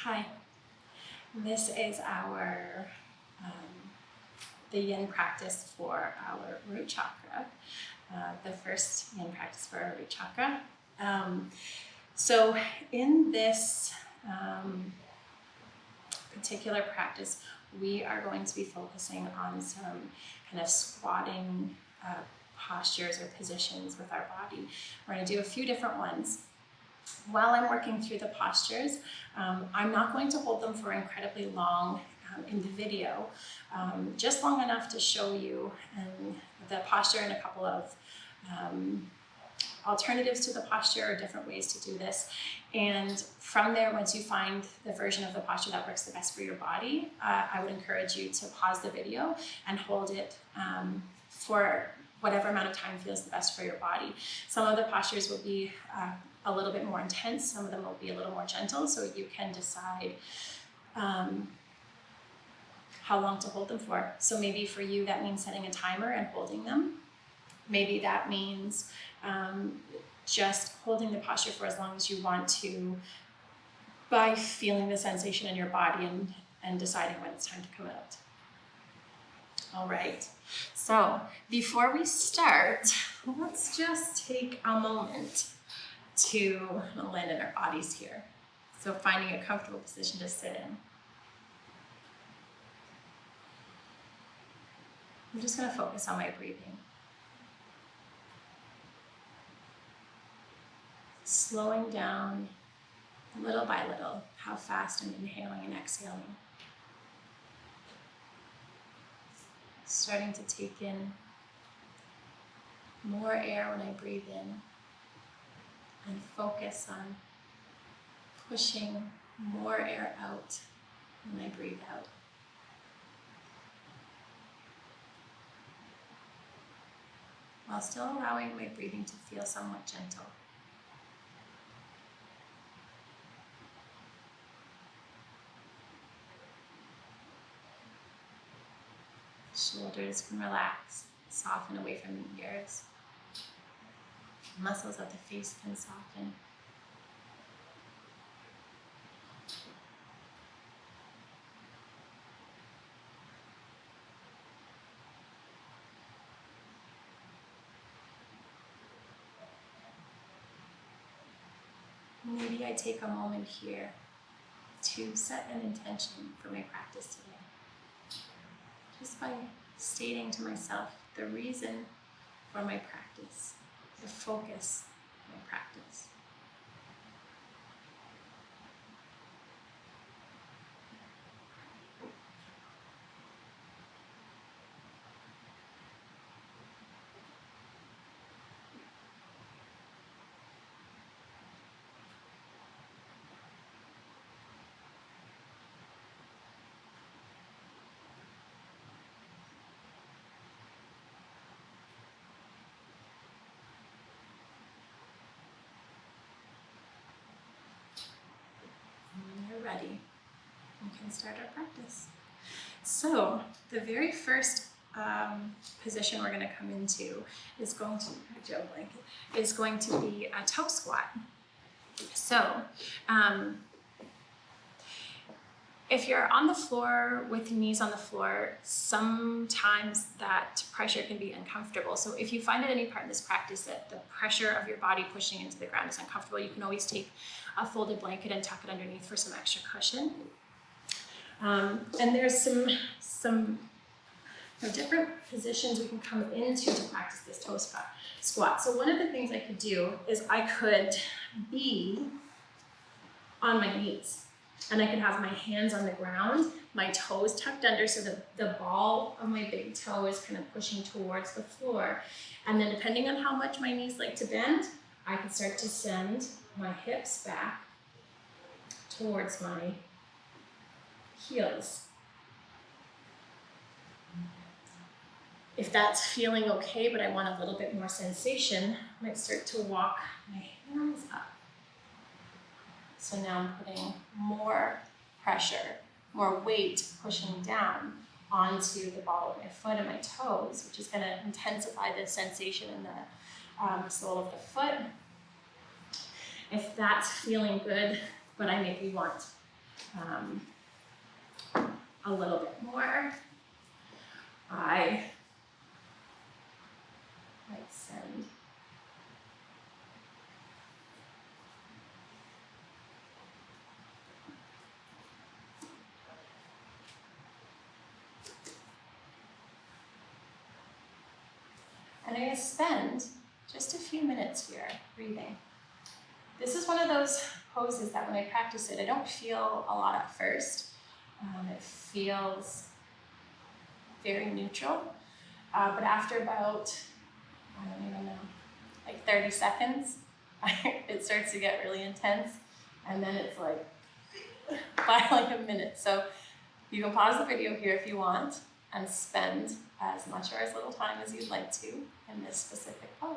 Hi, this is our the Yin practice for our root chakra, the first Yin practice for our root chakra. So in this particular practice, we are going to be focusing on some kind of squatting postures or positions with our body. We're going to do a few different ones. While I'm working through the postures, I'm not going to hold them for incredibly long in the video, just long enough to show you the posture and a couple of alternatives to the posture or different ways to do this. And from there, once you find the version of the posture that works the best for your body, I would encourage you to pause the video and hold it for whatever amount of time feels the best for your body. Some of the postures will be a little bit more intense, some of them will be a little more gentle, so you can decide how long to hold them for. So maybe for you that means setting a timer and holding them. Maybe that means just holding the posture for as long as you want to by feeling the sensation in your body and deciding when it's time to come out. All right, so before we start, let's just take a moment to land in our bodies here. So finding a comfortable position to sit in. I'm just going to focus on my breathing. Slowing down little by little how fast I'm inhaling and exhaling. Starting to take in more air when I breathe in and focus on pushing more air out when I breathe out. While still allowing my breathing to feel somewhat gentle. Shoulders can relax, soften away from the ears. Muscles of the face can soften. Maybe I take a moment here to set an intention for my practice today. Just by stating to myself the reason for my practice, the focus of my practice. When you're ready, we can start our practice. So the very first position we're going to come into is going to be a toe squat. So if you're on the floor with your knees on the floor, sometimes that pressure can be uncomfortable. So if you find at any part in this practice that the pressure of your body pushing into the ground is uncomfortable, you can always take a folded blanket and tuck it underneath for some extra cushion. And there's some different positions we can come into to practice this toe squat. So one of the things I could do is I could be on my knees. And I can have my hands on the ground, my toes tucked under so that the ball of my big toe is kind of pushing towards the floor. And then depending on how much my knees like to bend, I can start to send my hips back towards my heels. If that's feeling okay, but I want a little bit more sensation, I might start to walk my hands up. So now I'm putting more pressure, more weight pushing down onto the ball of my foot and my toes, which is going to intensify the sensation in the sole of the foot. If that's feeling good, but I maybe want a little bit more. I might send. And I'm going to spend just a few minutes here breathing. This is one of those poses that when I practice it, I don't feel a lot at first. It feels very neutral. But after about, I don't even know, like 30 seconds, it starts to get really intense. And then it's like, by like a minute. So you can pause the video here if you want and spend as much or as little time as you'd like to in this specific pose.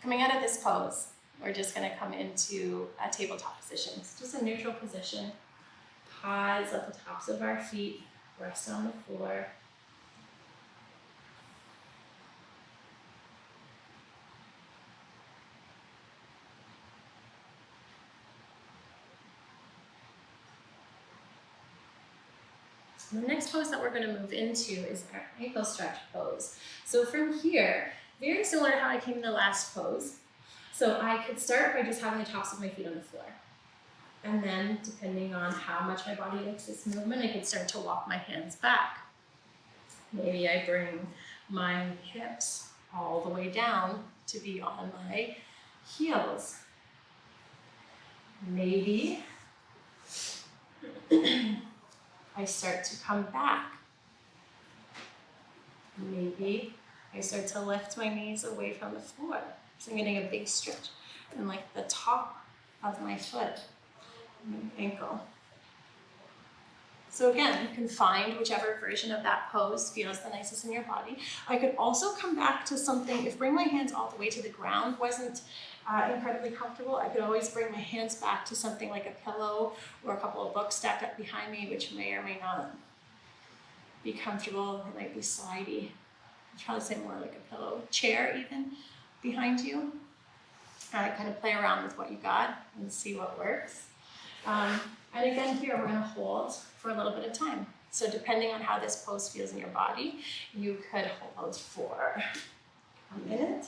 Coming out of this pose, we're just going to come into a tabletop position. It's just a neutral position. Pause at the tops of our feet, rest on the floor. The next pose that we're going to move into is our ankle stretch pose. So from here, very similar to how I came in the last pose. So I could start by just having the tops of my feet on the floor. And then, depending on how much my body likes this movement, I could start to walk my hands back. Maybe I bring my hips all the way down to be on my heels. Maybe I start to come back. Maybe I start to lift my knees away from the floor. So I'm getting a big stretch in like the top of my foot, my ankle. So again, you can find whichever version of that pose feels the nicest in your body. I could also come back to something, if bring my hands all the way to the ground wasn't incredibly comfortable, I could always bring my hands back to something like a pillow or a couple of books stacked up behind me, which may or may not be comfortable. It might be slidey. I'd probably say more like a pillow. Chair even behind you. Kind of play around with what you got and see what works. And again here, we're gonna hold for a little bit of time. So depending on how this pose feels in your body, you could hold for a minute.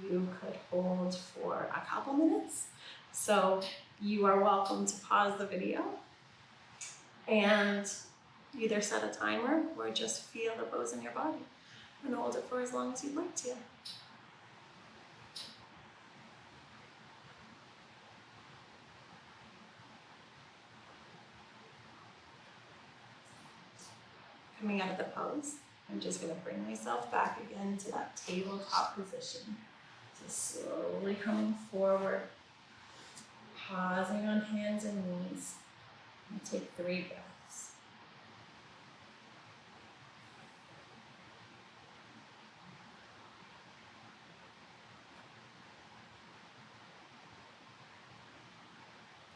You could hold for a couple minutes. So you are welcome to pause the video and either set a timer or just feel the pose in your body and hold it for as long as you'd like to. Coming out of the pose, I'm just going to bring myself back again to that tabletop position. So slowly coming forward, pausing on hands and knees, and take 3 breaths.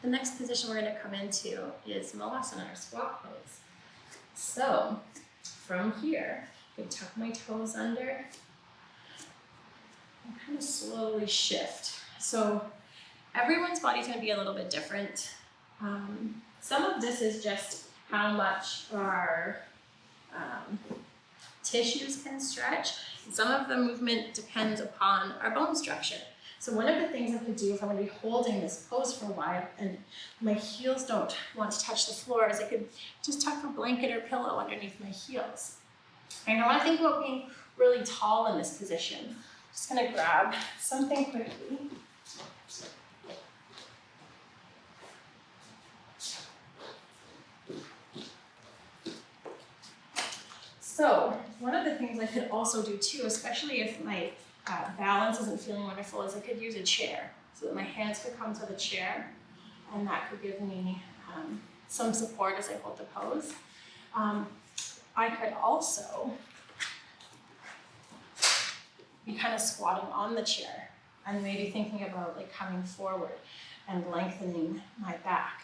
The next position we're going to come into is Malasana, or squat pose. So from here, I tuck my toes under and kind of slowly shift. So everyone's body's going to be a little bit different. Some of this is just how much our tissues can stretch. And some of the movement depends upon our bone structure. So one of the things I could do if I'm going to be holding this pose for a while and my heels don't want to touch the floor is I could just tuck a blanket or pillow underneath my heels. And I want to think about being really tall in this position. I'm just going to grab something quickly. So one of the things I could also do too, especially if my balance isn't feeling wonderful, is I could use a chair so that my hands could come to the chair and that could give me some support as I hold the pose. I could also be kind of squatting on the chair and maybe thinking about like coming forward and lengthening my back.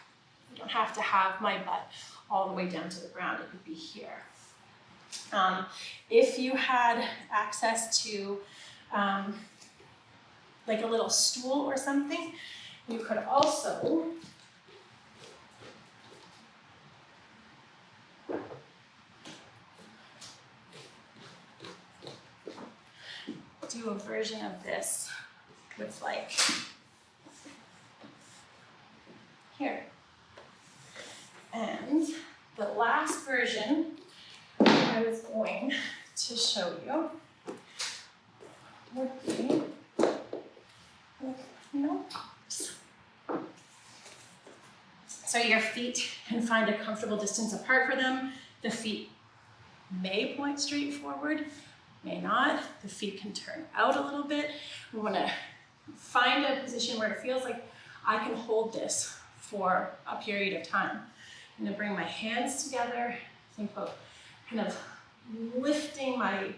I don't have to have my butt all the way down to the ground, it could be here. If you had access to like a little stool or something. You could also do a version of this with like here. And the last version I was going to show you would be with no props. So your feet can find a comfortable distance apart for them. The feet may point straight forward, may not. The feet can turn out a little bit. We want to find a position where it feels like I can hold this for a period of time. I'm going to bring my hands together. Think about kind of lifting my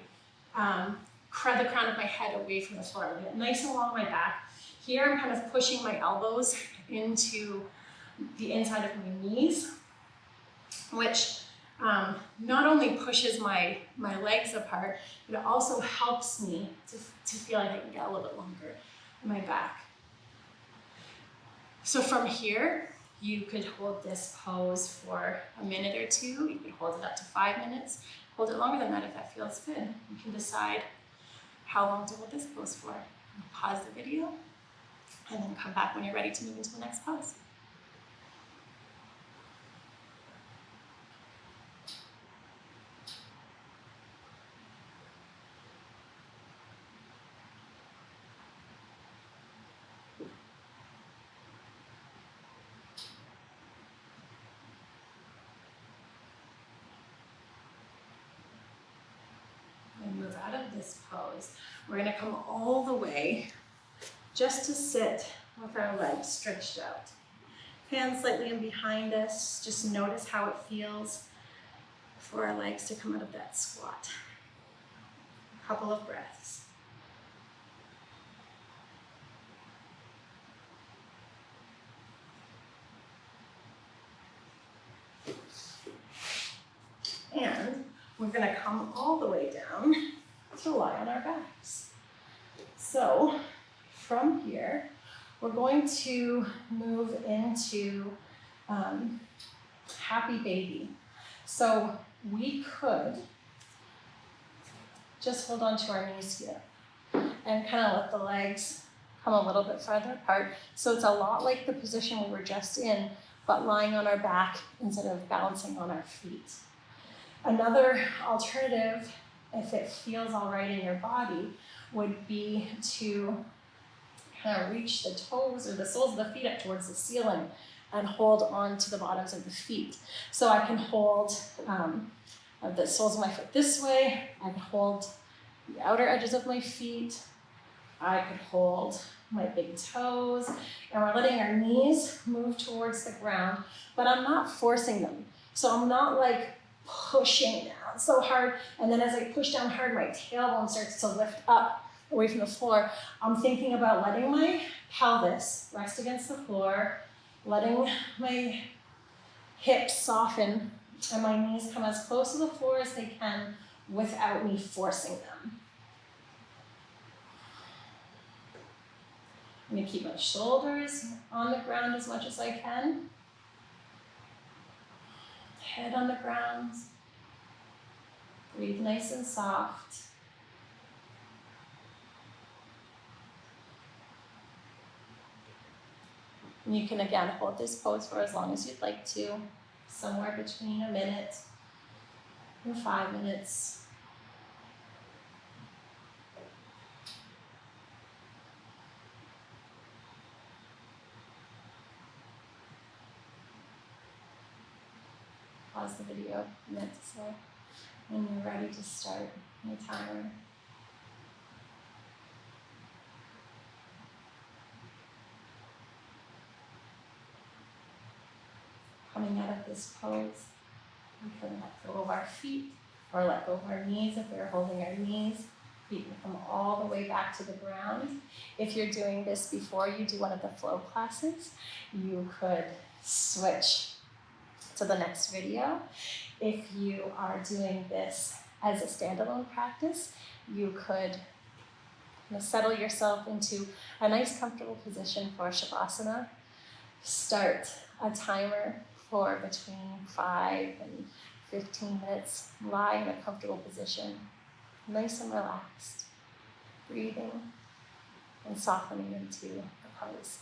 the crown of my head away from the floor. Get nice and along my back. Here I'm kind of pushing my elbows into the inside of my knees, which not only pushes my legs apart, but it also helps me to feel like I can get a little bit longer in my back. So from here, you could hold this pose for a minute or two. You could hold it up to 5 minutes. Hold it longer than that if that feels good. You can decide how long to hold this pose for. Pause the video and then come back when you're ready to move into the next pose. Move out of this pose. We're going to come all the way just to sit with our legs stretched out. Hands slightly in behind us. Just notice how it feels for our legs to come out of that squat. A couple of breaths. And we're going to come all the way down to lie on our backs. So from here, we're going to move into happy baby. So we could just hold on to our knees here and kind of let the legs come a little bit farther apart. So it's a lot like the position we were just in, but lying on our back instead of balancing on our feet. Another alternative, if it feels all right in your body, would be to kind of reach the toes or the soles of the feet up towards the ceiling and hold on to the bottoms of the feet. So I can hold the soles of my foot this way. I can hold the outer edges of my feet. I could hold my big toes. And we're letting our knees move towards the ground, but I'm not forcing them. So I'm not like pushing down so hard, and then as I push down hard, my tailbone starts to lift up away from the floor. I'm thinking about letting my pelvis rest against the floor, letting my hips soften, and my knees come as close to the floor as they can without me forcing them. I'm going to keep my shoulders on the ground as much as I can. Head on the ground. Breathe nice and soft. And you can again hold this pose for as long as you'd like to, somewhere between a minute and 5 minutes. Pause the video, I meant to say, when you're ready to start your timer. Coming out of this pose, we can let go of our feet or let go of our knees if we're holding our knees. Feet can come all the way back to the ground. If you're doing this before you do one of the flow classes, you could switch to the next video. If you are doing this as a standalone practice, you could Now settle yourself into a nice comfortable position for Shavasana. Start a timer for between 5 and 15 minutes. Lie in a comfortable position, nice and relaxed, breathing and softening into the pose.